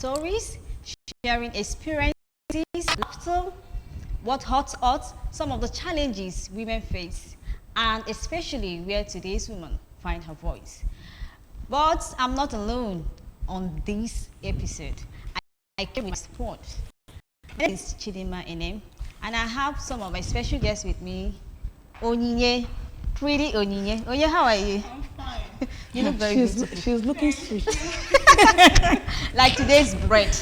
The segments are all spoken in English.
stories, sharing experiences, laughter, what hurts us, some of the challenges women face, and especially where today's woman find her voice. But I'm not alone on this episode. I came with support. My name is Chidima Enem, and I have some of my special guests with me. Onyinye, pretty Onyinye. Onyinye, how are you? I'm fine. You look very beautiful. She's looking sweet. Like today's bread,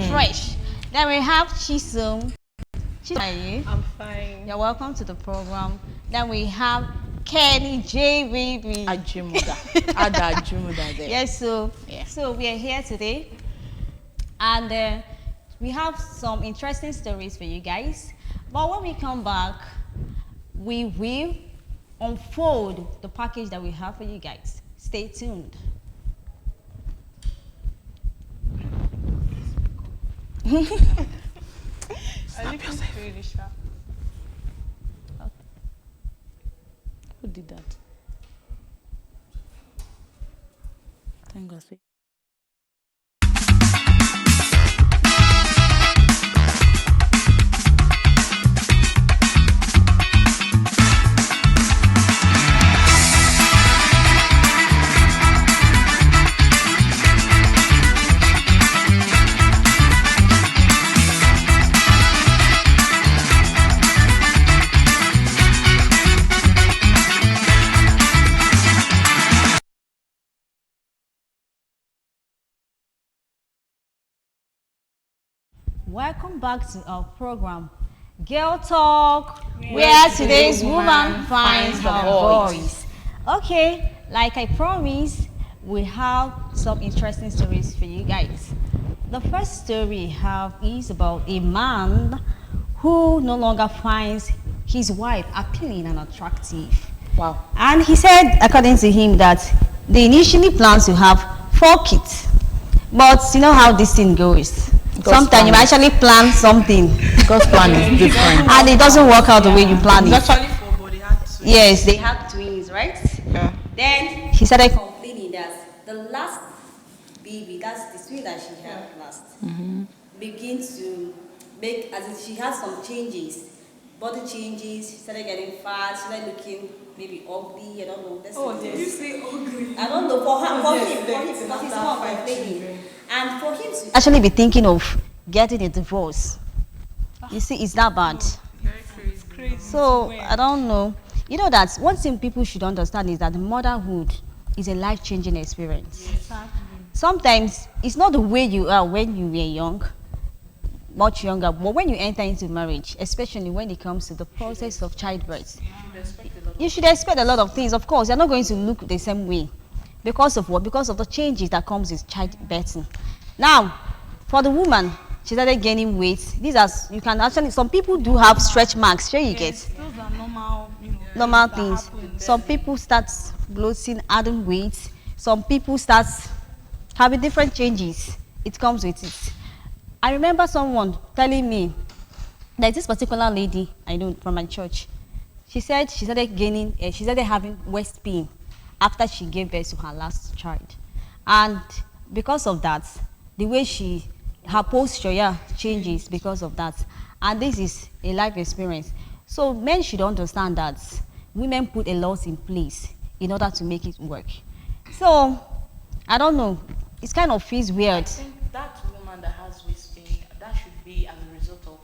fresh. Then we have Chisom. Chisom, how are you? I'm fine. You're welcome to the program. Then we have Kenny J Baby. Ajumuda. Add Ajumuda there. Yes, so we are here today, and we have some interesting stories for you guys. But when we come back, we will unfold the package that we have for you guys. Stay tuned. I look really sharp. Who did that? Thank God. Welcome back to our program, Girl Talk, where today's woman finds her voice. Okay, like I promised, we have some interesting stories for you guys. The first story we have is about a man who no longer finds his wife appealing and attractive. Wow. And he said, according to him, that they initially planned to have 4 kids. But you know how this thing goes. Sometimes you actually plan something. God's plan is different. And it doesn't work out the way you plan it. It's actually 4, but they had twins. Yes, they had twins, right? Yeah. Then he started complaining that the last baby, that's the twin that she had last, begin to make, as if she had some changes, body changes, she started getting fat, she started looking maybe ugly, I don't know. Did you say ugly? I don't know, for him, because he's more complaining. And for him to actually be thinking of getting a divorce, you see, it's that bad. Very crazy. So, I don't know. You know that one thing people should understand is that motherhood is a life-changing experience. Exactly. Sometimes, it's not the way you are when you were young, much younger, but when you enter into marriage, especially when it comes to the process of childbirth, you should expect a lot of things. Of course, you're not going to look the same way. Because of what? Because of the changes that comes with childbirth. Now, for the woman, she started gaining weight. These are, you can actually, some people do have stretch marks. Sure, you get Those are normal, normal that things. happen. Some people start bloating, adding weight. Some people start having different changes. It comes with it. I remember someone telling me that this particular lady I know from my church. She said she started gaining, she started having waist pain after she gave birth to her last child, and because of that, the way her posture changes because of that, and this is a life experience. So men should understand that women put a lot in place in order to make it work. So I don't know, it kind of feels weird. I think that woman that has waist pain, that should be as a result of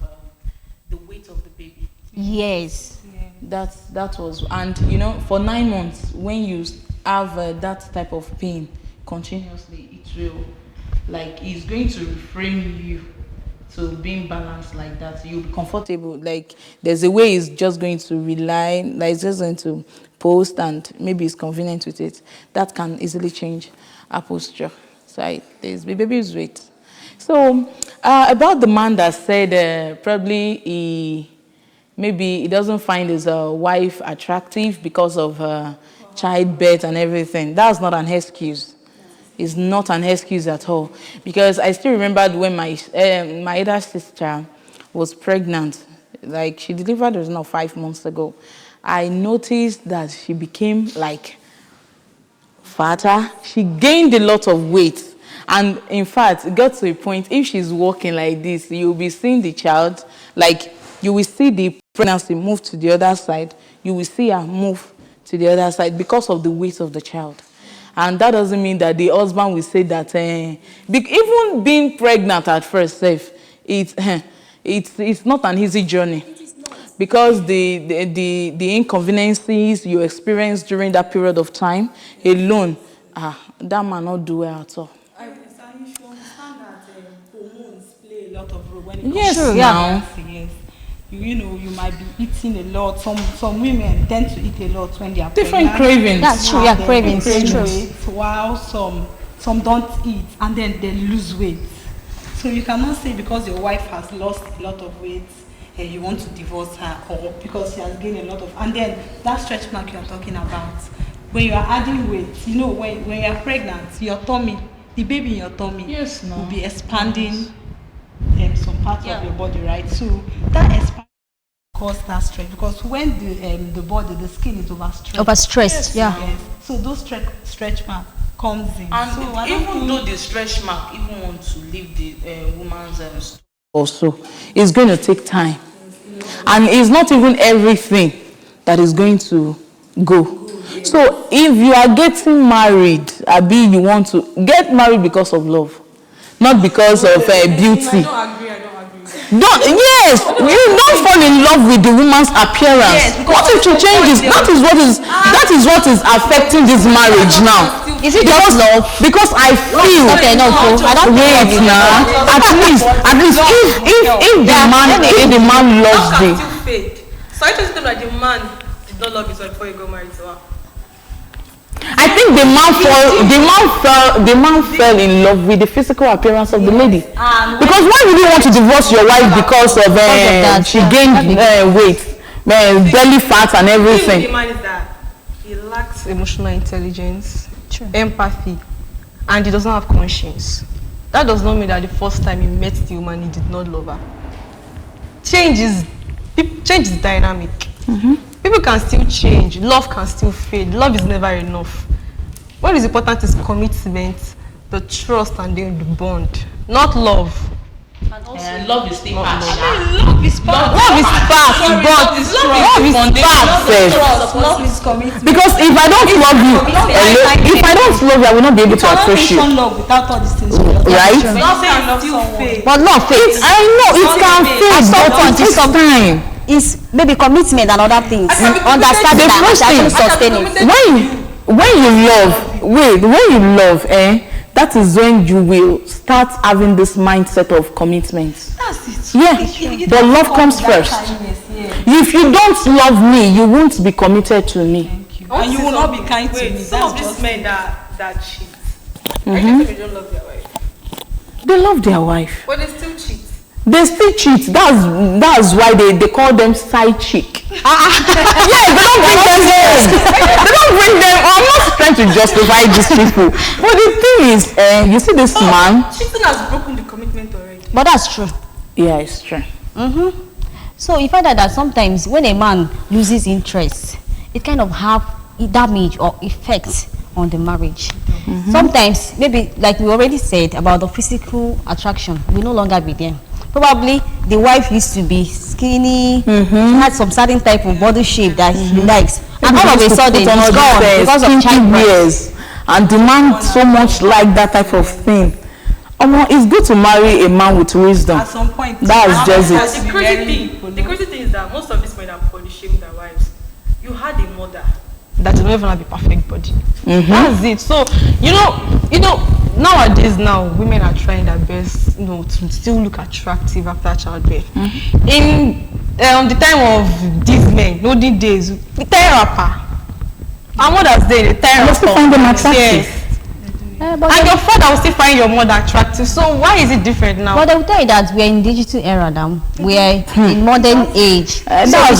the weight of the baby. Yes. That was, and for 9 months, when you have that type of pain continuously, it will, it's going to reframe you to being balanced like that. You'll be comfortable. Like, there's a way it's just going to rely, it's just going to post, and maybe it's convenient with it. That can easily change our posture. So the baby's weight. So about the man that said probably maybe he doesn't find his wife attractive because of childbirth and everything. That's not an excuse. It's not an excuse at all. Because I still remembered when my elder sister was pregnant. Like, she delivered, it was now 5 months ago. I noticed that she became fatter. She gained a lot of weight. And in fact, it got to a point, if she's walking like this, you'll be seeing the child, like you will see the pregnancy move to the other side. You will see her move to the other side because of the weight of the child. And that doesn't mean that the husband will say that, even being pregnant at first, it's not an easy journey. Because the inconveniences you experience during that period of time alone, that might not do well at all. You should understand that hormones play a lot of role when it comes Yes, to now. pregnancy. Yes. You might be eating a lot. Some women tend to eat a lot when they are Different pregnant. cravings. That's true. Yeah, cravings. True. While some don't eat and then they lose weight. So you cannot say because your wife has lost a lot of weight and you want to divorce her, or because she has gained a lot of, and then that stretch mark you are talking about, when you are adding weight, when you are pregnant, your tummy, the baby in your tummy will be expanding some parts of your body, right? So that expansion cause that stretch, because when the skin is Overstressed. Yes. So those stretch mark comes in. And so even though the stretch mark even want to leave the woman's also, it's going to take time. And it's not even everything that is going to go. So if you are getting married, Abi, you want to get married because of love, not because of beauty. You don't fall in love with the woman's appearance. Yes, what if she changes? That is what is affecting this marriage now. Is it just love? Because I feel. Okay, no, so I don't wait now. At least if the man loves How the. can it fade? So I just think that the man did not love his wife before he got married to her. I think the man fell in love with the physical appearance of the lady. Because why would you want to divorce your wife because of she gained weight, belly fat and everything? The man is that he lacks emotional intelligence, empathy, and he does not have conscience. That does not mean that the first time he met the woman he did not love her. Change is dynamic. People can still change. Love can still fade. Love is never enough. What is important is commitment, the trust, and then the bond. Not love. Love is still Love is fast, love is commitment. Because if I don't love you, I will not be able to approach you. Love without all these things. Right? Love can still fade. But love fades. I know it can fade, but it takes time. Is maybe commitment and other things. Understanding that actually sustain it. When you love, that is when you will start having this mindset of commitment. That's it. Yeah, but love comes first. If you don't love me, you won't be committed to me. And you will not be kind to me. Some of these men that cheat, I think they don't love their wife. They love their wife. But they still cheat. They still cheat. That's why they call them side chick. Yeah, they don't bring them home. They don't bring them. I'm not trying to justify these people, but the thing is, you see this man. Cheating has broken the commitment already. But that's true. Yeah, it's true. So you find out that sometimes when a man loses interest, it kind of have a damage or effect on the marriage. Sometimes, maybe like we already said about the physical attraction, will no longer be there. Probably the wife used to be skinny, she had some certain type of body shape that he likes, and all of a sudden it's gone because of childbirth. And demand so much like that type of thing. It's good to marry a man with wisdom. At some point, that's just it. The crazy thing is that most of these men are body shaming their wives. You had a mother that will never have a perfect body. That's it. So nowadays women are trying their best, to still look attractive after childbirth. In the time of these men, olden days, the tie wrapper. Our mothers day, the tie wrapper. Still find them attractive. Yes. And your father will still find your mother attractive. So why is it different now? But they will tell you that we are in digital era now. We are in modern age. That's what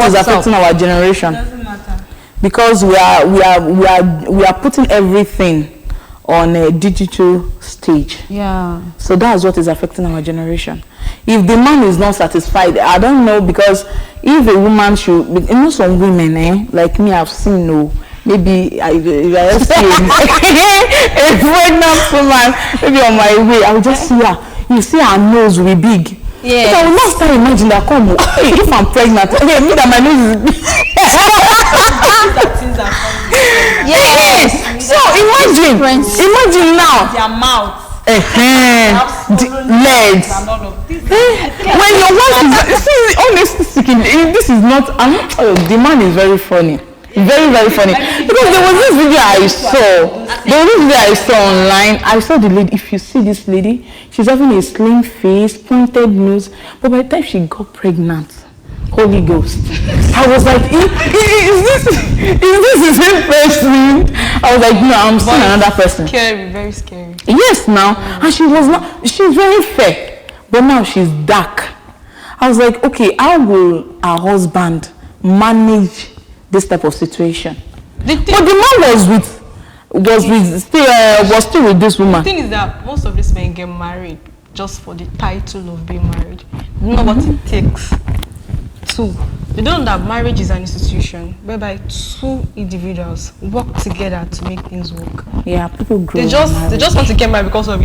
is affecting our generation. doesn't matter. Because we are putting everything on a digital stage. Yeah. So that's what is affecting our generation. If the man is not satisfied, I don't know, because if a woman should, some women, like me, I've seen, maybe I see a pregnant woman, maybe on my way, I will just see her. You see her nose will be big. Yeah. So I will not start imagining that, come, hey, if I'm pregnant, hey, me that my nose is big. Yes. So imagine now. Their mouth. Legs. When your wife is, see, honestly speaking, this is not, the man is very funny. Very, very funny. Because there was this video I saw online. I saw the lady. If you see this lady, she's having a slim face, pointed nose. But by the time she got pregnant, Holy Ghost. I was like, is this the same person? I was like, no, I'm seeing another person. Scary, very scary. Yes, now. And she's very fair. But now she's dark. I was like, okay, how will her husband manage this type of situation? But the man was still with this woman. The thing is that most of these men get married just for the title of being married. You know what it takes. Two, they don't know that marriage is an institution whereby two individuals work together to make things work. Yeah, people grow. They just want to get married because of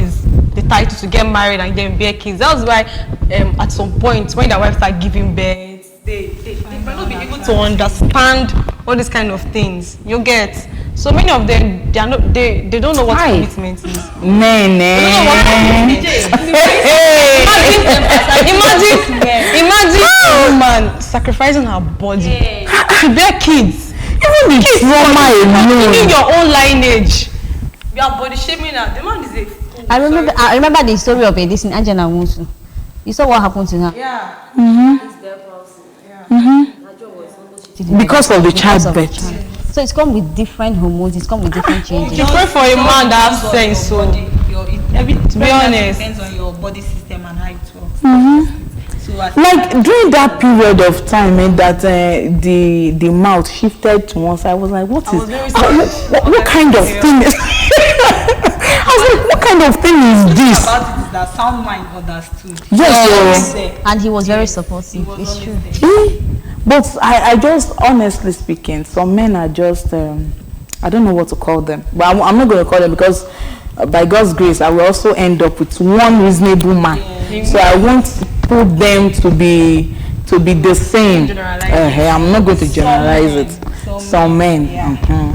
the title to get married and then bear kids. That's why at some point when their wife start giving birth, they might not be able to understand all these kind of things. You get. So many of them, they don't know what commitment is. Imagine a woman sacrificing her body to bear kids. Even the trauma alone. Even your own lineage. You are body shaming her. The man is a fool. I remember the story of this in Angela Wusu. You saw what happened to her. Yeah. Because of the childbirth. So it's come with different hormones, it's come with different changes. You pray for a man that has sense, so To be honest, depends on your body system and how it works. So like during that period of time that the mouth shifted to one side, I was like, what kind of thing is I was like, what kind of thing is this? About it is that sound mind understood. Yes, and he was very supportive. It's true. But I just, honestly speaking, some men are just, I don't know what to call them. But I'm not going to call them because by God's grace, I will also end up with one reasonable man. Yeah. So I won't put them to be the same. I'm not going to generalize it. Some men. Yeah.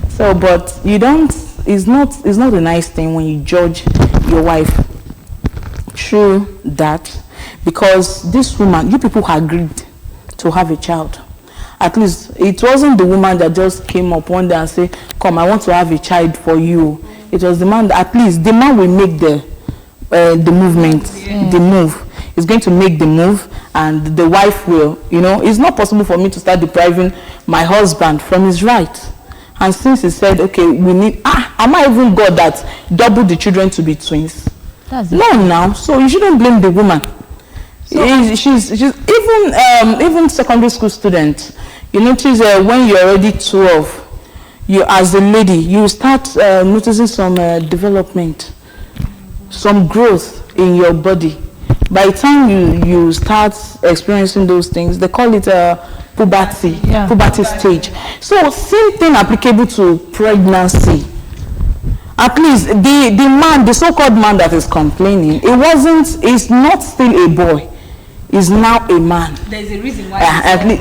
So, but you don't, it's not a nice thing when you judge your wife through that. Because this woman, you people agreed to have a child. At least it wasn't the woman that just came up one day and said, come, I want to have a child for you. It was the man that, at least the man will make the movement, the move. He's going to make the move and the wife will, it's not possible for me to start depriving my husband from his right. And since he said, okay, we need, am I even God that doubled the children to be twins? No, now. So you shouldn't blame the woman. So, she's even secondary school student. You notice when you're already 12, you as a lady, you start noticing some development, some growth in your body. By the time you start experiencing those things, they call it puberty stage. So same thing applicable to pregnancy. At least the man, the so-called man that is complaining, it's not still a boy. Is now a man. There's a reason why.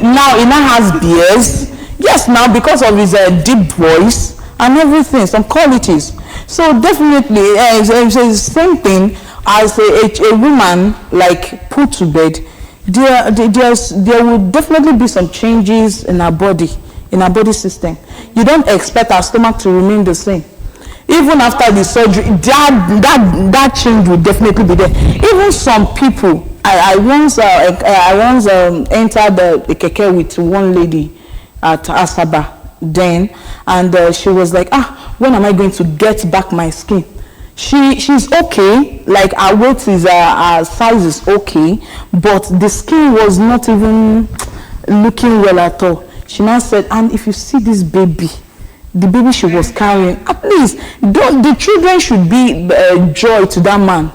Now he now has beers. Yes, now because of his deep voice and everything, some qualities. So definitely, it's the same thing as a woman like put to bed. There will definitely be some changes in her body, in her body system. You don't expect her stomach to remain the same. Even after the surgery, that change will definitely be there. Even some people, I once entered the keke with one lady at Asaba then, and she was like, when am I going to get back my skin? She's okay, like her weight is, her size is okay, but the skin was not even looking well at all. She now said, and if you see this baby, the baby she was carrying, at least the children should be joy to that man.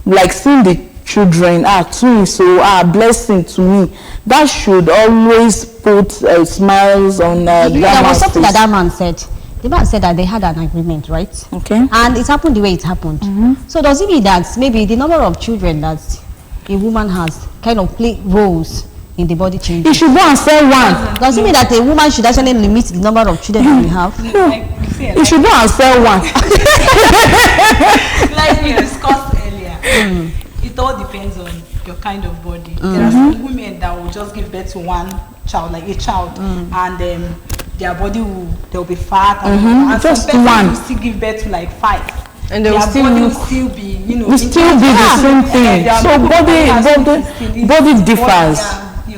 Like seeing the children, twins, so blessing to me. That should always put smiles on There that was man's something face. that man said. The man said that they had an agreement, right? Okay. And it happened the way it happened. So does it mean that maybe the number of children that a woman has kind of play roles in the body change? You should go and sell one. Does it mean that a woman should actually limit the number of children that we have? You should go and sell one. Like we discussed earlier, it all depends on your kind of body. There are some women that will just give birth to one child, like a child, and their body they'll be fat, and Just some one. will still give birth to like 5. And they will Their still body look. will still be, you know, Will still be the same thing. So body differs.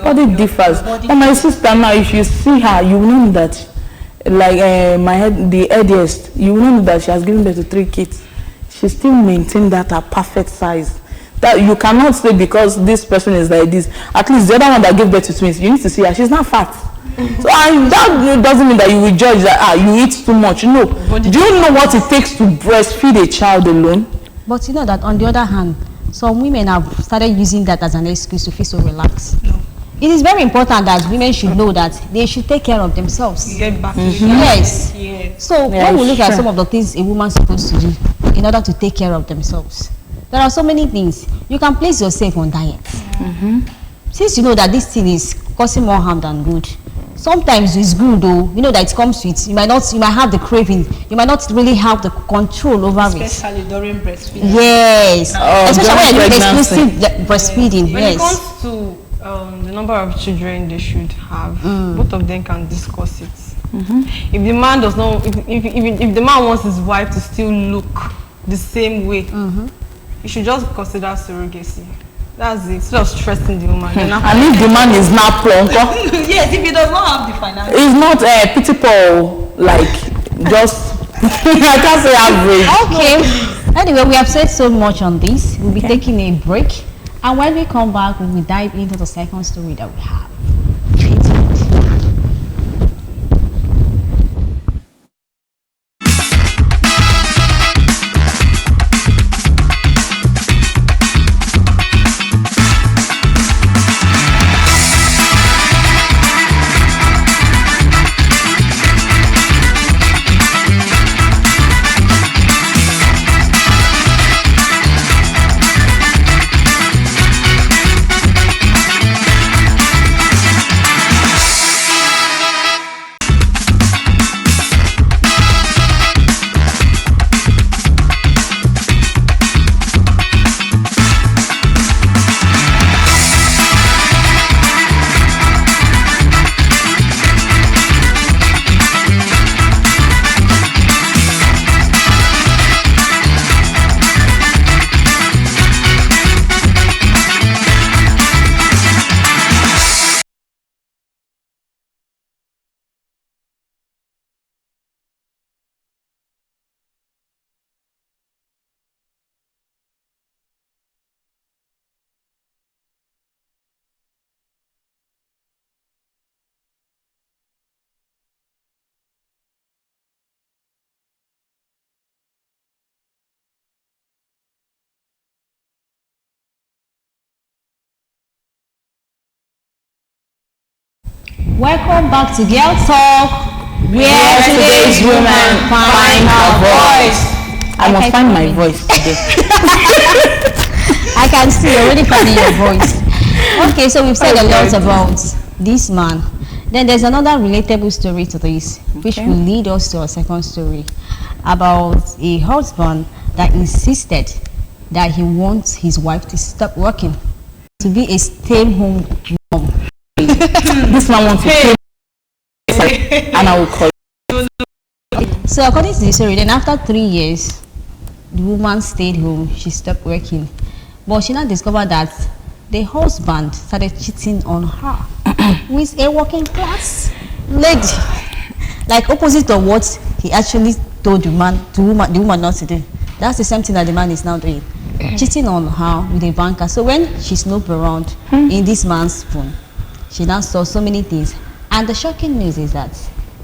Body differs. But my sister now, if you see her, you will know that, like the headiest, you will know that she has given birth to 3 kids. She still maintains that her perfect size. That you cannot say because this person is like this. At least the other one that gave birth to twins, you need to see her. She's not fat. So that doesn't mean that you will judge that you eat too much. No. Do you know what it takes to breastfeed a child alone? But you know that on the other hand, some women have started using that as an excuse to feel so relaxed. No. It is very important that women should know that they should take care of themselves. Get back to Yes. Yes. So Yeah, when we look at sure. some of the things a woman's supposed to do in order to take care of themselves, there are so many things. You can place yourself on diet. Since you know that this thing is causing more harm than good, sometimes it's good though. You know that it comes with, you might have the craving, you might not really have the control over it. Especially during breastfeeding. Yes, especially when you're doing during exclusive breastfeeding. When Yes. it comes to the number of children they should have, both of them can discuss it. If the man does not, if the man wants his wife to still look the same way, you should just consider surrogacy. That's it. Instead of stressing the woman. Then And if the man is not plump, Yes, if he does not have the finances. it's not pitiful, like just I can't say average. Okay. Anyway, we have said so much on this. We'll be taking a break. And when we come back, we will dive into the second story that we have. Welcome back to Girl Talk, where today's women find her voice. I must find my voice today. I can see you're already finding your voice. Okay, so we've said a lot about this man. Then there's another relatable story to this, which will lead us to our second story about a husband that insisted that he wants his wife to stop working, to be a stay-home mom. This man wants to pay, and I will call. So according to the story, then after 3 years, the woman stayed home, she stopped working. But she now discovered that the husband started cheating on her with a working class lady. Like opposite of what he actually told the woman not to do. That's the same thing that the man is now doing. Cheating on her with a banker. So when she snooped around in this man's phone, she now saw so many things. And the shocking news is that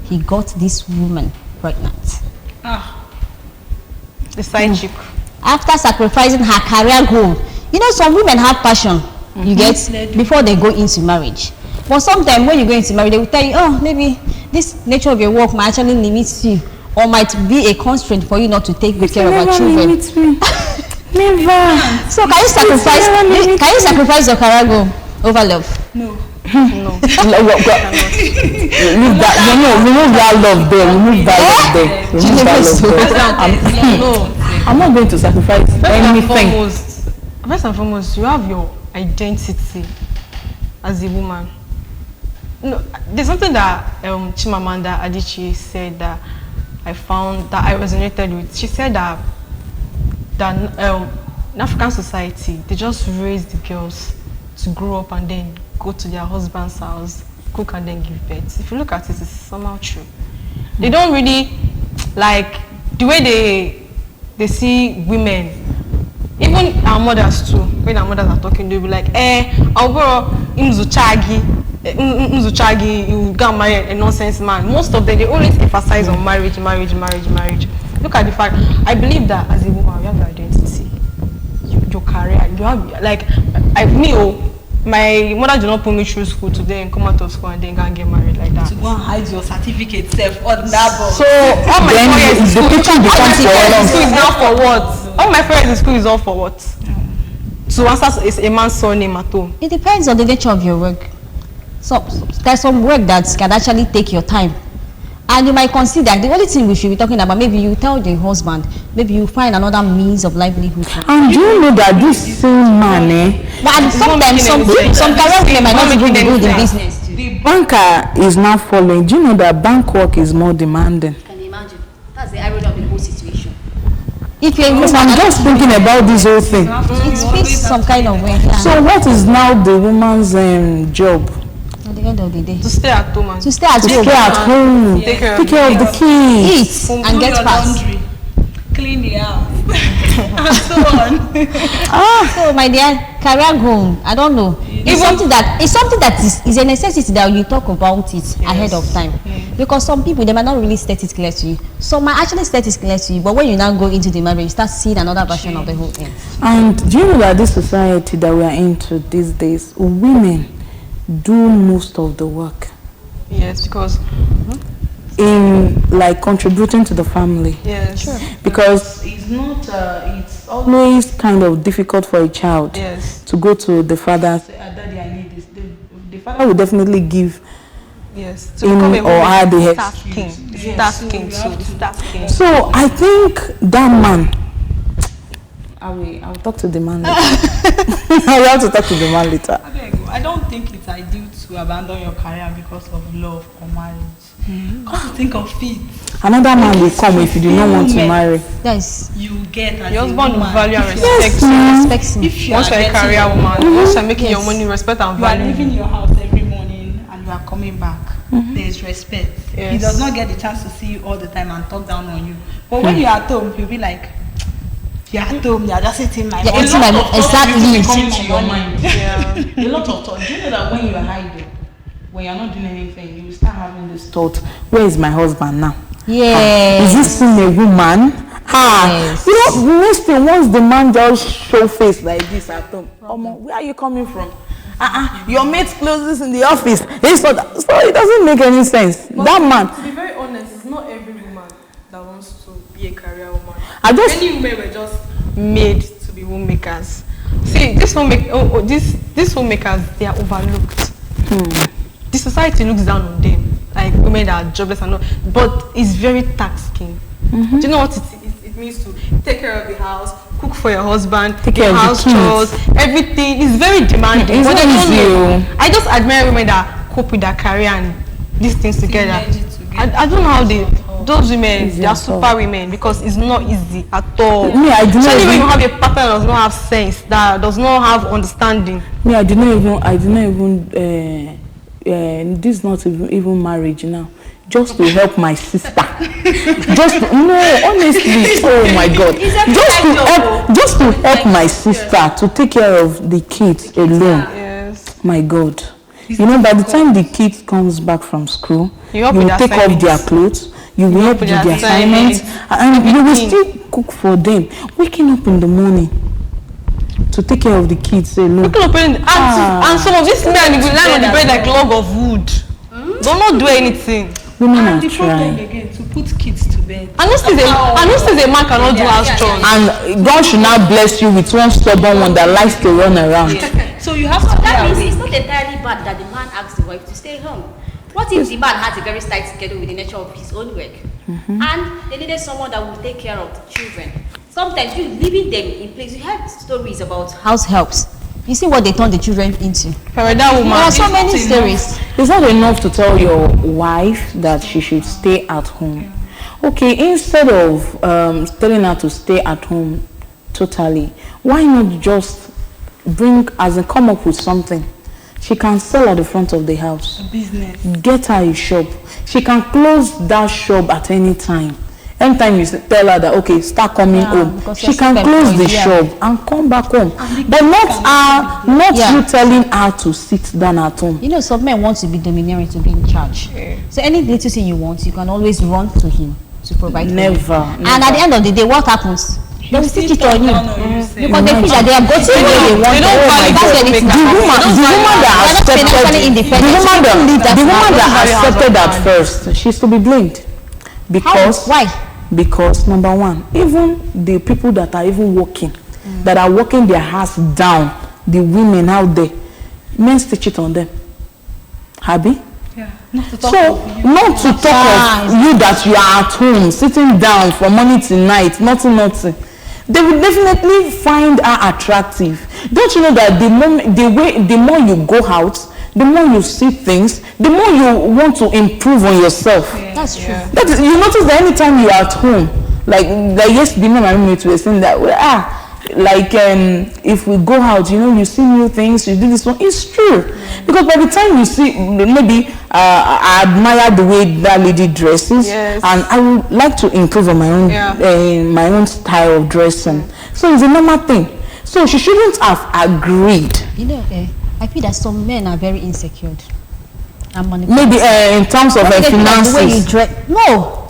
he got this woman pregnant. The side chick. After sacrificing her career goal, You know, some women have passion, you get, before they go into marriage. But sometimes when you go into marriage, they will tell you, oh, maybe this nature of your work might actually limit you, or might be a constraint for you not to take good care of our children. Never. So can you sacrifice your career goal over love? No. No. Remove that. Remove that love there. Remove that love there. Remove that love there. I'm not going to sacrifice anything. First and foremost, you have your identity as a woman. No, there's something that Chimamanda Adichie said that I found that I resonated with. She said that in African society, they just raise the girls to grow up and then go to their husband's house, cook and then give birth. If you look at it, it's somehow true. They don't really, like, the way they see women, even our mothers too, when our mothers are talking, they'll be like, I'll go Mzuchagi, you go and marry a nonsense man. Most of them, they always emphasize on marriage. Look at the fact, I believe that as a woman, you have your identity, your career, you have, like, my mother did not put me through school to then come out of school and then go and get married like that. To go and hide your certificate self on that box. So all my friends in school, is now for what? All my friends in school is all for what? To answer is a man's surname at home. It depends on the nature of your work. So there's some work that can actually take your time. And you might consider the only thing we should be talking about, maybe you tell the husband, maybe you find another means of livelihood. And do you know that this same man, But sometimes some career women might not even be good in business. the banker is now following. Do you know that bank work is more demanding? Can you imagine? That's the irony of the whole situation. If you're Because I'm just thinking about this whole thing. it speaks some kind of way. So what is now the woman's job? At the end of the day, To stay at home and to stay at To home, stay at home, Take care take care of the kids. eat and get past. Clean the house, and so on. So my dear, career goal, I don't know. It's something that is a necessity that you talk about it ahead of time. Because some people, they might not really state it clear to you. Some might actually state it clear to you, but when you now go into the marriage, you start seeing another version of the whole thing. And do you know that this society that we are into these days, women do most of the work yes, because in like contributing to the family? yes, sure. Because it's not it's always kind of difficult for a child Yes. to go to the father and say, Daddy, I need this. The father will definitely give Yes. him or her the head. tasking. Tasking too. Tasking. So I think that man, I will talk to the man later. I will have to talk to the man later. I don't think it's ideal to abandon your career because of love or marriage. Come to think of it, Another man will come if you do not want to marry. Yes. you get as Your a husband will woman. value and If you are- respect you. Respects me. If you Once are you're a getting career your- woman, once you're making your money, respect and you are value. leaving your house every morning and you are coming back, there is respect. He Yes. does not get the chance to see you all the time and talk down on you. But when you're at home, you'll be like, you're at home, you're just sitting my You're mom. eating my exactly. Come to your mind. Yeah. A lot of thought. Do you know that when you're hiding, when you're not doing anything, you will start having this thought. Where is my husband now? Yes. Is this still a woman? Yes. You know, next thing, once the man just show face like this at home, where are you coming from? Your mate's clothes in the office. So it doesn't make any sense. That man. To be very honest, it's not every woman that wants to be a career woman. Many women were just made to be homemakers. See, these homemakers, they are overlooked. The society looks down on them, like women that are jobless and all. But it's very taxing. Do you know what it means to take care of the house, cook for your husband, Take care of the house kids. chores, everything is very demanding. It's But not I don't easy, know. I just admire women that cope with their career and these things together. I don't know how those women, they are super women because it's not easy at all. Me, I do not Especially when even- you have a partner that does not have sense, that does not have understanding. Me, I did not even this is not even marriage now. Just to help my sister. Honestly, oh my God. Just to help my sister to take care of the kids alone. Yes. My God. You know, by the time the kids comes back from school, You you help with will their take off assignments. their clothes, you will help with with their the assignments, assignments, and you will everything. still cook for them. Waking up in the morning, to take care of the kids alone. And some of these men will lie on the bed like log of wood. Don't not do anything. Women And are the problem trying. again, to put kids to bed. I know still a man cannot do house chores. And God should now bless you with one stubborn one that likes to run around. So you have So to that stay means awake. it's not entirely bad that the man asks the wife to stay home. What if the man has a very tight schedule with the nature of his own work, and they needed someone that will take care of the children? Sometimes you leaving them in place. You have stories about house helps. You see what they turn the children into. For that There woman, are so many stories. It's not enough to tell your wife that she should stay at home. Okay, instead of telling her to stay at home totally, why not just come up with something she can sell at the front of the house? Business. Get her a shop. She can close that shop at any time. Anytime you tell her that, okay, start coming home, because she you're can close the self-employed, shop and come back home. But not you telling her to sit down at home. You know, some men want to be domineering, to be in charge. So any little thing you want, you can always run to him to provide for you. Never. And at the end of the day, what happens? They will still cheat on you. Because they feel that they have gotten what they want. They don't value That's God. when it's The woman that accepted at first, she's to be blamed. Because Why? Because number one, even the people that are even working, that are working their ass down, the women out there, men still cheat on them. Happy? Yeah. Not to talk So, of you. not to talk of you that you are at home, sitting down from morning till night, nothing. They will definitely find her attractive. Don't you know that the more you go out, the more you see things, the more you want to improve on yourself. That's true. That is, you notice that anytime you are at home, like yesterday, my roommate were saying that, if we go out, you see new things, you do this one. It's true. Because by the time you see, maybe I admire the way that lady dresses, Yes. and I would like to improve on my own style of dressing. So it's a normal thing. So she shouldn't have agreed. You know, I feel that some men are very insecure and manipulative. Maybe in terms of When they feel that the way you finances. dress, no.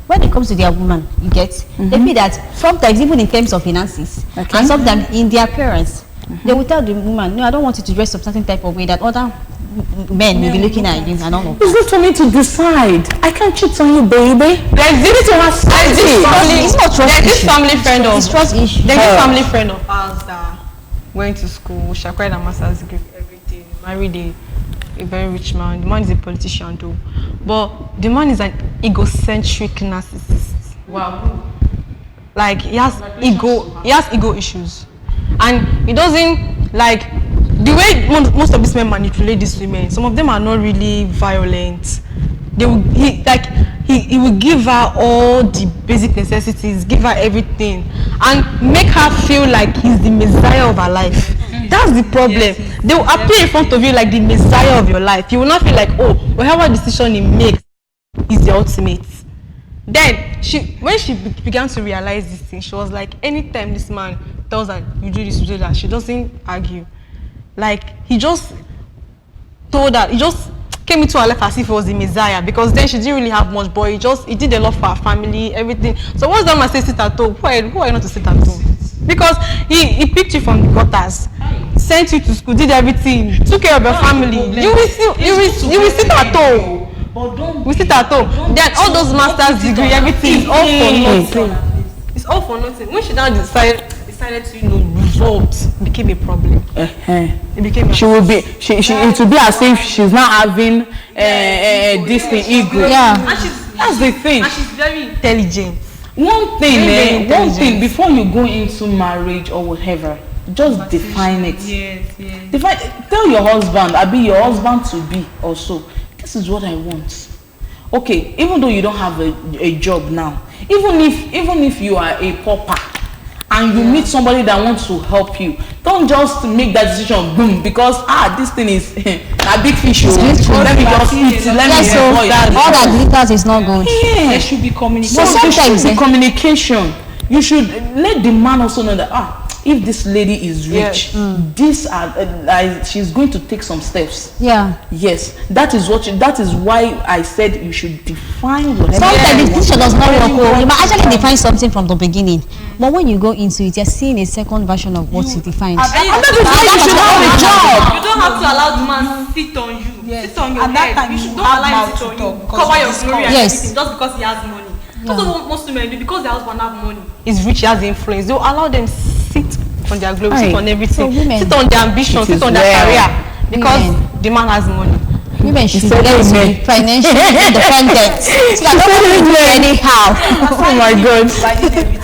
When it comes to their woman, you get, they feel that sometimes even in terms of finances, Okay. and sometimes in their appearance, they will tell the woman, no, I don't want you to dress a certain type of way that other men will be looking at you and all of It's that. not for me to decide. I can't cheat on you, baby. there's this It's not trust there's this issue. family friend of It's trust issue. There's a family friend of ours that went to school. She acquired a master's degree, everything. Married a very rich man. The man is a politician though, but the man is an egocentric narcissist. Wow. Like he has ego issues, and he doesn't like the way most of these men manipulate these women. Some of them are not really violent. He will give her all the basic necessities, give her everything, and make her feel like he's the messiah of her life. That's the problem. They will appear in front of you like the messiah of your life. You will not feel like, oh, whatever decision he makes is the ultimate. Then when she began to realize this thing, she was like, anytime this man tells her, you do this, you do that, she doesn't argue. Like he just told her, he just came into her life as if he was the messiah, because then she didn't really have much, but he did a lot for her family, everything. So what's that man say sit at home? Who are you not to sit at home? Because he picked you from the gutters, sent you to school, did everything, took care of your family. You will sit at home. We sit at home. Then all those master's degree, everything is all for nothing. It's all for nothing. When she now decided to revolt, it became a problem. It became a She will be. It will be as if she's not having this thing ego. Yeah. That's the thing. And she's very intelligent. One thing before you go into marriage or whatever, just define it. Yes. Define. Tell your husband, I be your husband to be also. This is what I want. Okay, even though you don't have a job now, even if you are a pauper and you meet somebody that wants to help you, don't just make that decision boom because this thing is a big fish. Let me just eat it. Let me enjoy it. All that glitters is not good. There should be communication. So there should sometimes, be communication. You should let the man also know that if this lady is rich, these are she's going to take some steps. Yeah. Yes, that is why I said you should define whatever. Sometimes the decision does not work. You might actually define something from the beginning, but when you go into it, you're seeing a second version of what you defined. And that is why you should have a job. You don't have to allow the man sit on you. Yes. Sit on your At that head. time, You you should don't have allow him mouth sit to on talk you. because Cover you your glory and Yes. everything just because he has money. That's what most women do because their husband have money. He's rich, he has influence. They'll allow them sit on their glory, sit Aye. on everything, So women- sit on their ambition, It sit is on their well. career because Women. the man has money. Women should said learn to amen. be financially independent. So that nobody do it anyhow. Oh my God. Providing everything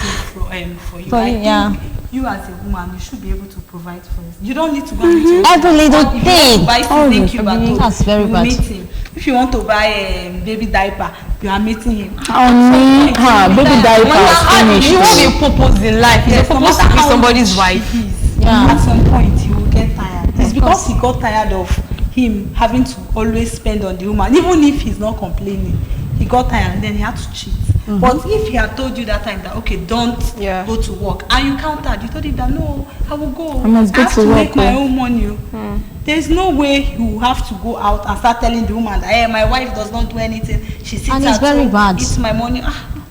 for you. For you, yeah. You as a woman, you should be able to provide for us. You don't need to go and meet your Every little husband. If thing. you want to buy food, thank you, but That's very you bad. meet him. If you want to buy a baby diaper, you are meeting him. Baby diaper is finished. You have a purpose in life. You're supposed to be somebody's wife. Yeah. At some point, he will get tired. It's because he got tired of him having to always spend on the woman, even if he's not complaining. He got tired and then he had to cheat. But if he had told you that time that okay, don't go to work, and you countered, you told him that no, I will go. I must go have to to work, make my oh. own money. There's no way you have to go out and start telling the woman that hey, my wife does not do anything. She sits And it's at very home, bad. eats my money.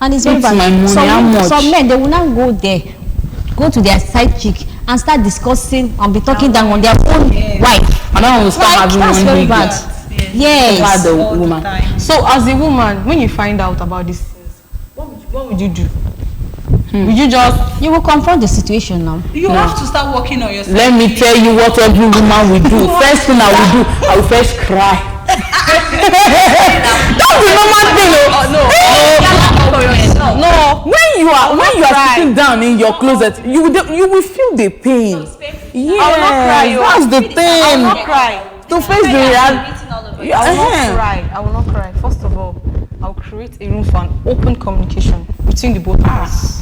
And it's very It's bad. my money, how much? Some men, they will now go there, go to their side chick and start discussing and be talking down on their own wife. I don't understand Like, having that's one very big bad. over Yes. the All the woman. time. So as a woman, when you find out about these things, what would you do? Would you just You will confront the situation now. You have to start working on yourself. Let me tell you what every woman will do. First thing I will do, I will first cry. That's the normal thing. No, when you are sitting down in your closet, you will feel the pain. Yes, I will not cry, that's the thing. I will not cry. To face the reality. I will not cry. I will not cry. First of all, I'll create a room for an open communication between the both of us.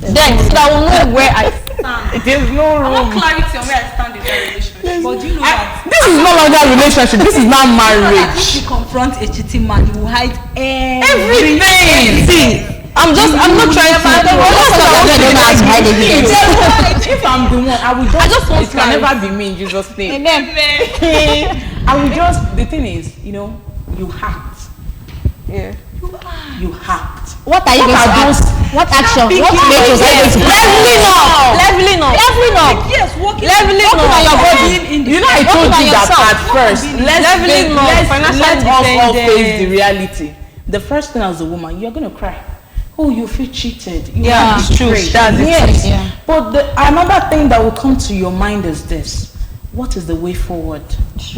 Then, so that I will know where I stand. There's no I want room. clarity on where I stand in that relationship. But do you know that This is no longer a relationship. This is now if marriage. you confront a cheating man, you will hide Everything. See, I'm not trying to find if I'm the one, I will just want it can never be me in Jesus' name. I will just, the thing is, you hacked. Yeah. You hacked. What are you going to ask? What action? What measures are you going to Leveling up. Yes, working Leveling working up. on your body. I told you that yourself. at first. Let's Leveling up, financial let us all independence. face the reality. The first thing as a woman, you're going to cry. Oh, you feel cheated. You Yeah, are it's true. betrayed. That's it. Yes. Yeah. But another thing that will come to your mind is this. What is the way forward?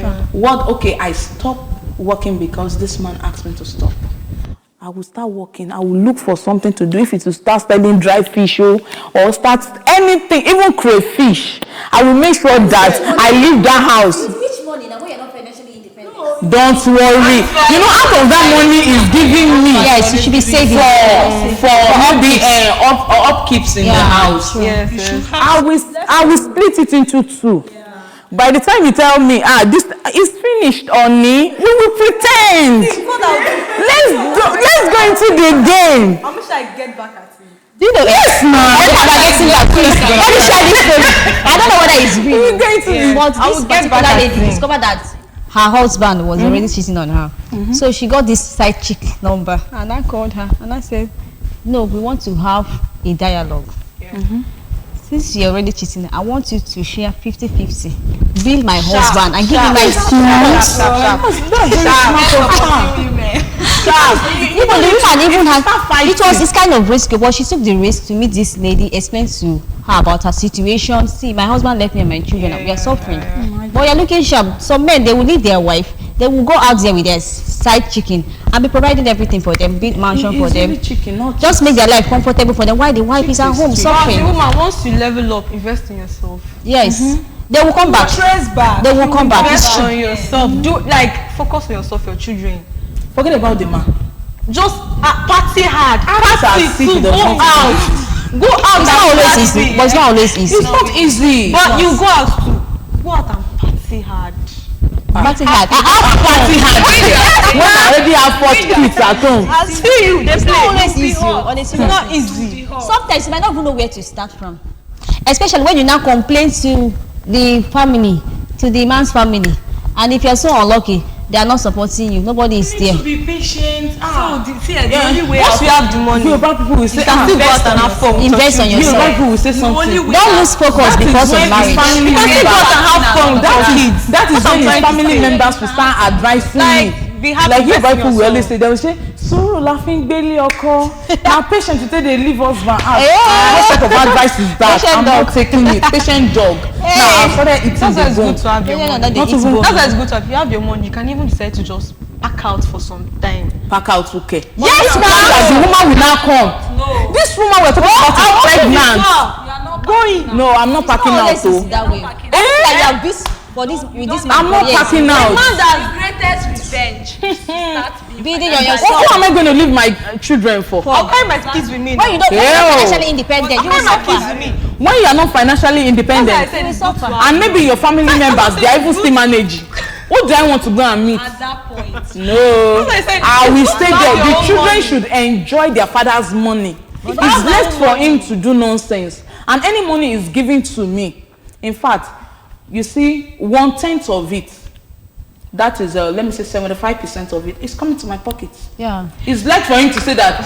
Okay, I stop working because this man asked me to stop. I will start working. I will look for something to do. If it's to start selling dry fish or start anything, even crayfish, I will make sure that I leave that house. Which money now when you're not financially independent? Don't worry. Out of that money is giving me. Yes, you should be saving. For maybe upkeeps in the house. Yes. I will split it into two. By the time you tell me, this is finished, Oni, we will pretend. Let's go into the game. How much I get back at you? Do you know? Yes, man. Let me share this story. I don't know whether it's real. We're going to But I this will get particular back at lady him. discovered that her husband was already cheating on her. So she got this side chick number and I called her and I said, no, we want to have a dialogue. Since you're already cheating, I want you to share 50-50. Bill my husband and give him my Even the woman even has it's kind of risky, but she took the risk to meet this lady, explain to her about her situation. See, my husband left me and my children, and we are suffering. But you're looking sharp. Some men, they will leave their wife, they will go out there with their side chicken and be providing everything for them, big mansion for them. Just make their life comfortable for them while the wife is at home As a suffering. woman, once you level up, invest in yourself. Yes. They will come back. Trace back. They will come back. It's Invest true. on yourself. Do focus on yourself, your children. Forget about the man. Just party hard. Party to Go the out. Go out. It's not always easy. But it's not always easy. It's not easy. But you go out too. Go out and party hard. Party hard. Party hard. When I already have 4 kids at home. I see you. It's not always easy. It's not easy. Sometimes you might not even know where to start from. Especially when you now complain to the family, to the man's family, and if you're so unlucky, they are not supporting you. Nobody is there. To be patient. The only way once you have the money, Yoruba people will say, you can still go out and have fun. Invest on yourself. Yoruba people will say something. Don't lose focus because of marriage. Family You can still go out and have fun with your kids. That is when his family members will start advising me. Like you people will always say, they will say, "Suru laughing belly oko." Now patient to say they leave husband out. What type of advice is that? I'm not taking it. Patient dog. Now I started eating That's why it's the good to have your money. Not That's even- why it's good to have. If you have your money, you can even decide to just pack out for some time. pack out okay. Yes, ma'am. Like the woman will now come. No. This woman we're talking about is pregnant. Going. No, I'm not packing out though. That way. Like you have this for this with this man. I'm not packing out. Greatest revenge. Building on Who yourself. am I going to leave my children for? I'll carry my kids with me. When you don't when you're Ew. financially independent, you will I'll carry my kids suffer. with me. When you are not financially independent, That's why I said it's good to have. and maybe your family members, they are even still managing. Who do I want to go and meet? At that point. No, That's why I said I will it's stay not there. your The own children money. should enjoy their father's money. It's left for him to do nonsense, and any money is given to me. In fact, you see, 1/10 of it, that is, let me say 75% of it, is coming to my pocket. Yeah. It's left for him to say that,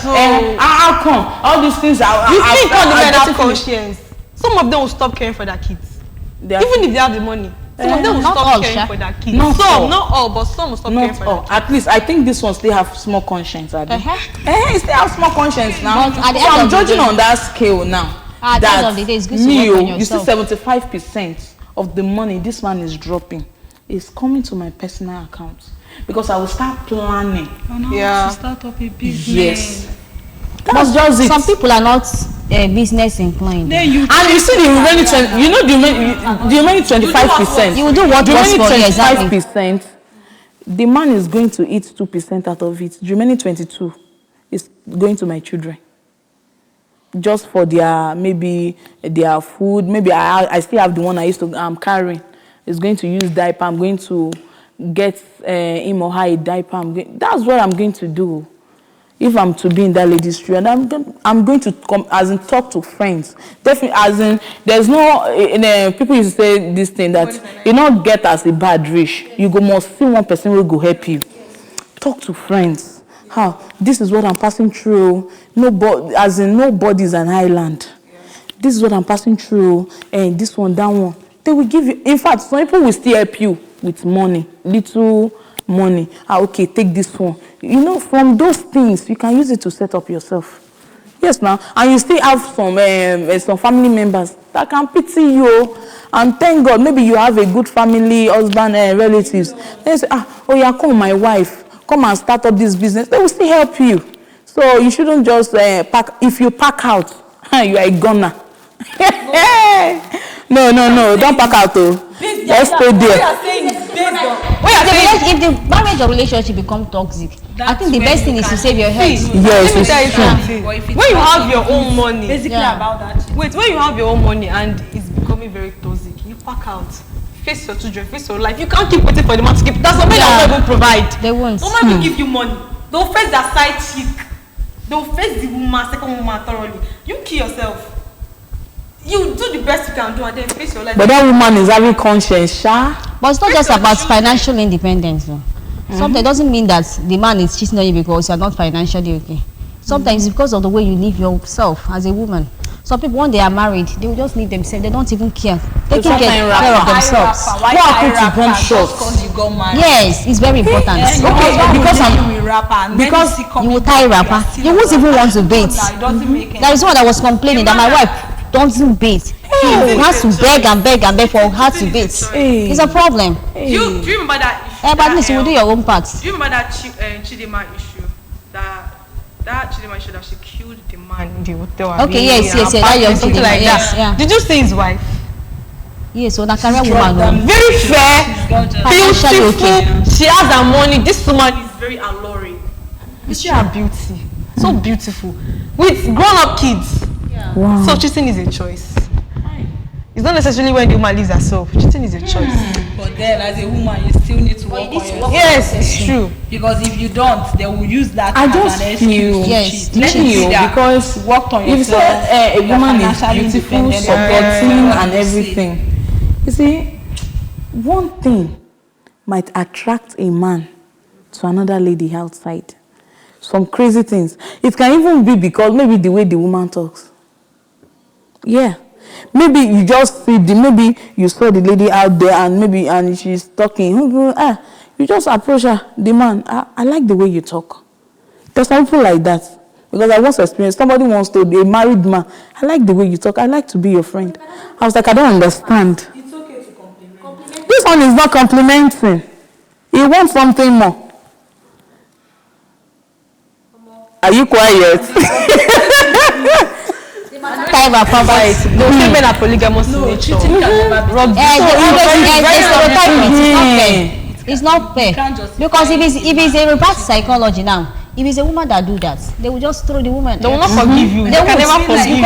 how come all these things are. You think all the men have getting finished. conscience? Some of them will stop caring for their kids. They are- Even if they have the money. Some of them will Not stop all, caring Sha. for their kids. Not all. Some, not all, but some will stop caring Not for their all. kids. At least I think this one still have small conscience. Abi. Uh-huh. It still have small conscience now. But at the So end I'm of the judging day- on that scale now. At the that end of the day, it's good to me, work on you see, yourself. 75% of the money this man is dropping is coming to my personal account because I will start planning. Yeah. Start up a business. Yes, that's just it. Some people are not business inclined. Then you. And you see the remaining 20, you know the remaining 25%. You will do what the works remaining for you, exactly. 25%. The man is going to eat 2% out of it. The remaining 22 is going to my children. Just for their maybe their food. Maybe I still have the one I used to carrying. It's going to use diaper. I'm going to get him or her a diaper. That's what I'm going to do. If I'm to be in that lady's tree, and I'm going to come as in talk to friends. Definitely, as in there's no people used to say this thing that you not get as a bad rich. You go must see one person will go help you. Talk to friends. How this is what I'm passing through. Nobody, as in nobody's an island. This is what I'm passing through, and this one, that one. They will give you. In fact, some people will still help you with money, little money. Okay, take this one. You know, from those things, you can use it to set up yourself. Yes, now, and you still have some family members that can pity you. And thank God, maybe you have a good family, husband, relatives. They say, oh yeah, come, my wife, come and start up this business. They will still help you. So you shouldn't just pack. If you pack out, you are a gunner. No, don't pack out though. Just stay there. If the marriage or relationship become toxic, I think the best thing is to save your health. Yes, Let me it's tell you true. something. When you have your own money, Basically Yeah. about that. wait, when you have your own money and it's becoming very toxic, you pack out. Face your children, face your life. You can't keep waiting for the man to give. That's what men Yeah. will even provide. They won't. Woman will give you money. They'll face their side chick. They'll face the woman, second woman thoroughly. You kill yourself. You do the best you can do and then face your life. But that woman is having conscience, sha. But it's not just about financial independence, though. Sometimes it doesn't mean that the man is cheating on you because you're not financially okay. Sometimes it's because of the way you live yourself as a woman. Some people, when they are married, they will just leave themselves. They don't even care. They can get care of themselves. What happened to bomb shots? you got married. Yes, it's very important. Because You will tie wrapper. You won't even want to bathe. It doesn't make There is one that was complaining that my wife doesn't bathe. He has to beg and beg and beg for her to bathe. Hey. It's a problem. Do you remember that issue? But at least you will do your own part. Do you remember that Chidima issue? That Chidima issue that she killed the man in the hotel. Okay, yes, that young something Chidima, like yes, that. yeah. Did you see his wife? Yes, so that career woman. No. Very fair, Financially beautiful. okay. She has her money. This woman is Very alluring. you see her beauty, so beautiful, with grown-up kids. wow. So cheating is a choice. It's not necessarily when the woman leaves herself. Cheating is a choice. But then, as a woman, you still need to work on yourself. Yes, it's true. Because if you don't, they will use that I as just an excuse feel, to yes, cheat. Let me feel see that. because You worked on if yourself. a you're woman is financially beautiful, independent, supporting, what and you say. everything, you see, one thing might attract a man to another lady outside. Some crazy things. It can even be because maybe the way the woman talks. Yeah. Maybe you just see maybe you saw the lady out there and she's talking. You just approach her, the man. I like the way you talk. There's some people like that. Because I once experienced, somebody once told a married man, I like the way you talk. I like to be your friend. I was like, I don't understand. It's okay to compliment. This one is not complimenting. He wants something more. Are you quiet? Time are quiet. The women are polygamous in nature. Cheating can never be. Rob, It's not fair. can't just- Because if it's a reverse psychology now, if it's a woman that do that, they will just throw the woman. they will not forgive you. They They can will never see forgive you.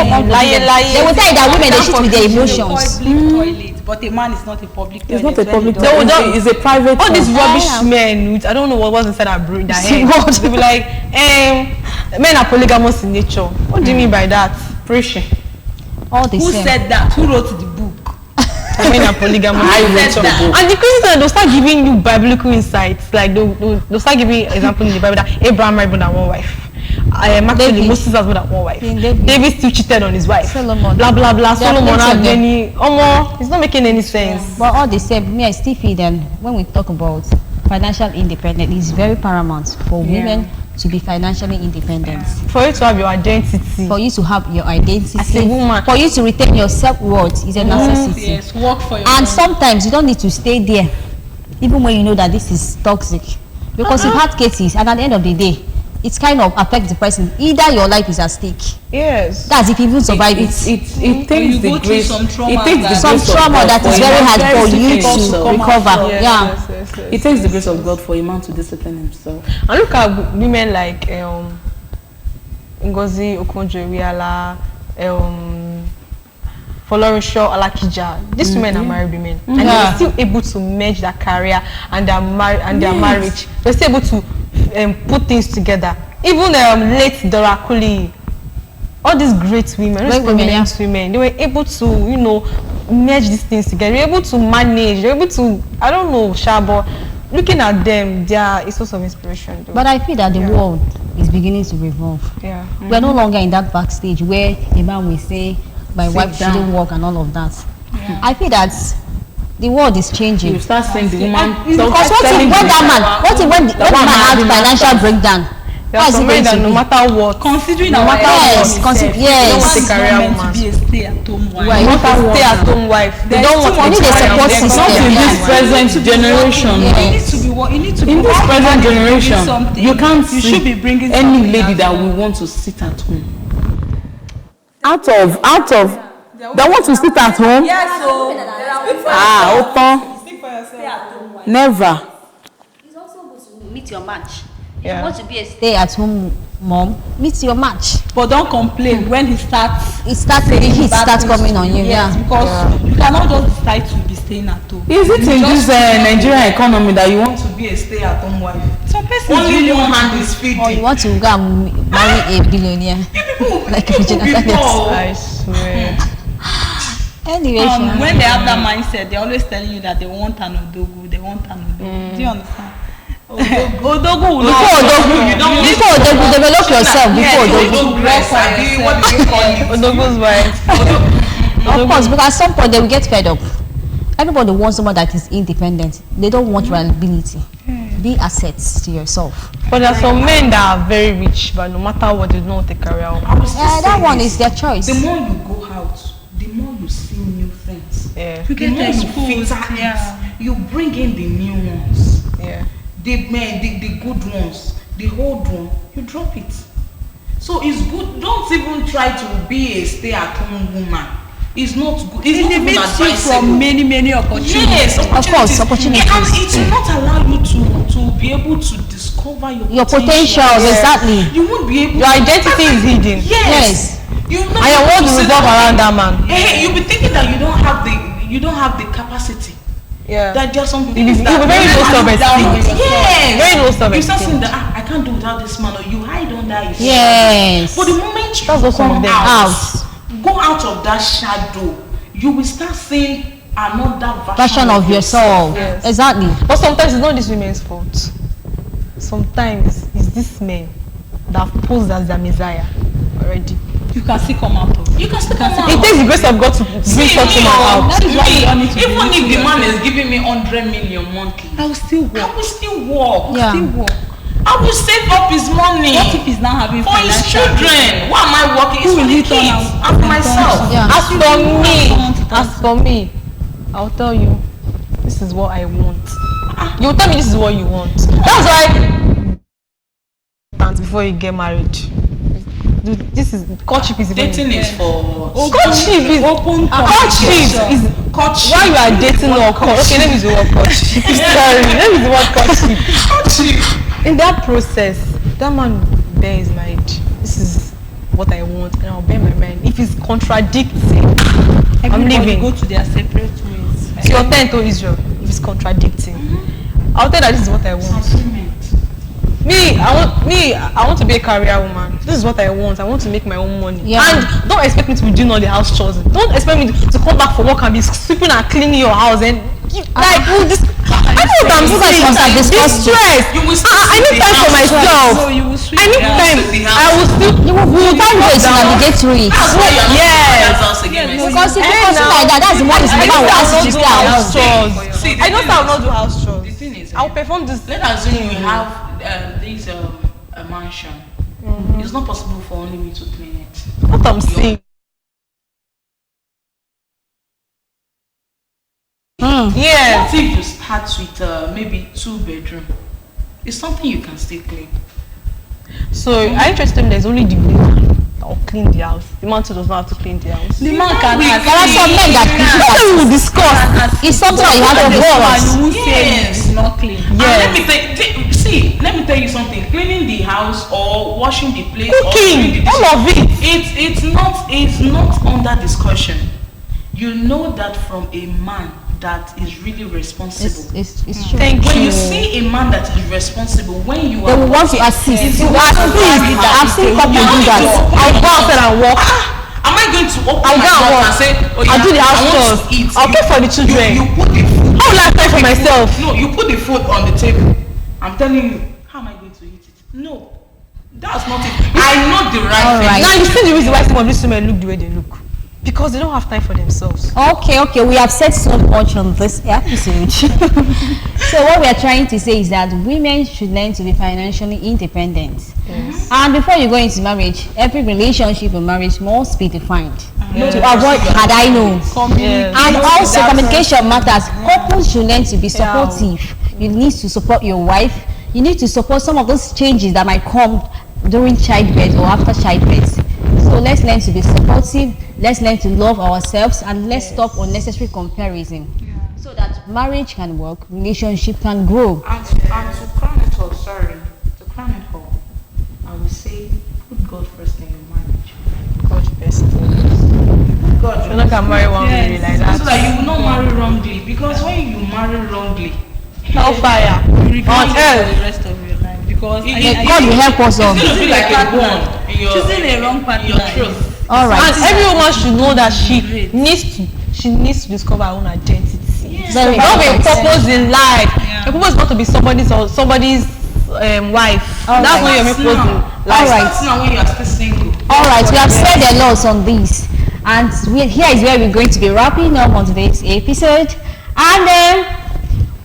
like, They will tell you that women they cheat with their emotions. Public toilet, but a man is not a public toilet. It's not a when public he does- toilet. It's a private All these one. rubbish men with I don't know what was inside their brain, their head. They be like, men are polygamous in nature. What do you mean by that? Preaching. All the Who same. said that? Who wrote the book? Men are polygamous I in read nature. the book. And the Christians they'll start giving you biblical insights. Like they'll start giving example in the Bible that Abraham married more than one wife. Actually, David. Moses has more than one wife. King David. David still cheated on his wife. Solomon. Blah blah blah. There are Solomon plenty had of them. many. It's not making any sense. But all the same, me I still feel then when we talk about financial independence, it's very paramount for women to be financially independent. For you to have your identity. For you to have your identity, As a woman. for you to retain your self-worth is a necessity. Yes, work for your And money. sometimes you don't need to stay there, even when you know that this is toxic. Because you've had cases, and at the end of the day, it kind of affects the person. Either your life is at stake. Yes. That's if you even survive it. It takes you the go through grace. some trauma It takes the that- Some grace of trauma God that for is a very man hard for you discipline to himself. recover. Yes, Yeah. yes, yes, yes. It takes the grace of God for a man to discipline himself. And look at women like Ngozi Okonjo-Iweala, Folorunsho Alakija. These women are married women, and they're still able to merge their career and their marriage. They're still able to put things together. Even late Dora Kuli, all these great women, Great women, prominent women, they were able to, merge these things together. They were able to manage. They were able to, I don't know, Shabo. Looking at them, they are a source of inspiration. Though. But I feel that the world is beginning to revolve. Yeah. We are no longer in that backstage where a man will say, my wife down. shouldn't work and all of that. I feel that the world is changing. You start saying the woman. Because what if when that man, when the man has financial breakdown? There are How is some it men going that to no be? matter what, Considering no our matter Yes, what, yes. they don't want Woman a is career not meant woman. to be a stay-at-home wife. Right. They want a stay-at-home wife. They There's don't too want much need a career. support There's system. Not in Yeah. this present generation. Yeah. You need to be you need to In be this working present and bringing generation, something. you can't You see should be bringing any something lady as that well. will want to sit at home. Out of that want to sit at home. Yes, so Open. Never. It's also good to meet your match. If Yeah. you want to be a stay-at-home mom, meet your match. but don't complain when he starts. It starts, the heat starts coming on you. Yes, Yeah. because you cannot just decide to be staying at home. Is it in Just this Nigerian economy that you want to be a stay-at-home wife? some person Only really one want to hand is feeding. Or you want to go and marry a billionaire. Like Regina Daniels. I swear. Anyway, Sha. when they have that mindset, they're always telling you that they want an odogu, they want an odogu. Do you understand? Odogu will not. Before Odogu, develop yourself before Odogu. What do you call it? Odogo's wife. Of course, because at some point they will get fed up. Everybody wants someone that is independent. They don't want reliability. Be assets to yourself. But there are some men that are very rich, but no matter what, they don't want a career woman. That one is their choice. The more you go out, the more you see new things. Yeah. You The get more you exposed. filter it, Yeah. you bring in the new ones. Yeah. The good ones, the old one, you drop it. So it's good. Don't even try to be a stay-at-home woman. It's not good. It's not even It limits you advisable. from many opportunities. Yes, course, opportunities. And it will not allow you to be able to discover Your potentials, exactly. You won't be able. Your identity is hidden. Yes. You know, And your world will revolve around that man. Hey, you'll be thinking that you don't have the capacity. Yeah. That just some You'll things be that very low self-esteem. Yes. Very low self-esteem. You start saying that I can't do without this man, or you hide under his Yes. shadow. But the moment you That's what some come of them out, go out of that shadow, you will start seeing another Version of yourself. Yes. Exactly. But sometimes it's not these women's fault. Sometimes it's these men that have posed as their messiah already. You can still come out of it. You can still come out. It takes the grace of God to bring such women out. That is why you don't need to Even believe if the in man yourself. is giving me 100 million monthly, I will still I work. will still work. Yeah. Still work. I will save up his money. What if he's not having For his financial children? Why am I working? It's Who for will the he turn kids out and for and myself. turn Yeah. As for me, I'll tell you, this is what I want. You tell me this is what you want. That's why before you get married. This is courtship is even Dating is for courtship is open courtship is courtship. why you are dating or court. Okay, let me use the word courtship. Sorry, let me use the word courtship. Courtship. In that process, that man bear his mind. This is what I want, and I'll bear my mind. If it's contradicting, I'm Everybody leaving. go to their separate ways. So you're telling to Israel if it's contradicting. I'll tell that this is what I want. Agreement. I want to be a career woman. This is what I want. I want to make my own money. Yeah. And don't expect me to be doing all the house chores. Don't expect me to come back from work and be sweeping and cleaning your house and like this. I know what I'm saying. must have This discussed it. stress. You will still I need sweep the time for house. myself. So you will sweep I need the house. time. Sweep the house. I will still. You will find ways to navigate through it. That's why you're not Yes. in that house again. Yeah, my no, sister. Because if you Hey, continue now. like that, that's the one is I never know will that ask I'll you not to do stay at house home. chores. See, the I know thing that I'll is- not do house chores. The thing is, I'll perform this. let's assume you have this a mansion. It's not possible for only me to clean it. What I'm saying. Yeah. What if you start with maybe 2 bedroom? It's something you can still clean. So I interested in there's only the woman that will clean the house. The man too does not have to clean the house. The man can ask. There are some men that That's what we will discuss. it's something that you have to discuss. You will say Yes. it's not clean. And Yes. let me tell you something. Cleaning the house or washing the plate or Cooking, doing the all of it. it's not under discussion. You know that from a man that is really responsible. It's true. Thank When you. you see a man that is responsible, when you They are will want to assist. You I've seen couple do that. I'll go outside and walk. Am I going to open I'll my go and mouth work. and say, oh, I'll do the house I want chores. to eat? I'll pay for the children. You put the food. How will I pay for myself? No, you put the food on the table. I'm telling you, how am I going to eat it? No, that's not it. I know the right All thing. right. Now you see the reason why some of these women look the way they look. Because they don't have time for themselves. Okay, we have said so much on this episode. So what we are trying to say is that women should learn to be financially independent. Yes. And before you go into marriage, every relationship in marriage must be defined. Yes. To avoid had I known. Yes. And also That's communication matters. Couples should learn to be supportive. You need to support your wife. You need to support some of those changes that might come during childbirth or after childbirth. So let's learn to be supportive. Let's learn to love ourselves, and let's stop unnecessary comparison. So that marriage can work, relationship can grow. And to crown it all, I will say, put God first in your marriage. God best. God, You're not gonna marry one Yes. lady like so that. that you will not marry wrongly. Because when you marry wrongly, Hellfire. You regret On it for earth. the rest of your life because God will help us all. it's going to be like a wound in your choosing a wrong partner in your is- truth. All right. And every woman should know that she Great. needs to discover her own identity. Very Not be a important. purpose in life. Yeah. Your purpose is not to be somebody's wife. All That's right. what you're supposed to. All right. That's not when you are still single. All right, we have said a lot on this, and here is where we're going to be wrapping up on today's episode. And then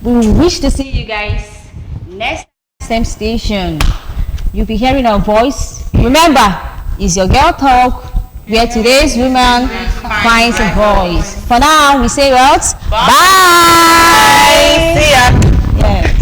we wish to see you guys next same station. You'll be hearing our voice. Remember, it's your girl talk, where today's woman finds a voice. For now, we say what? Bye. See ya. Yes.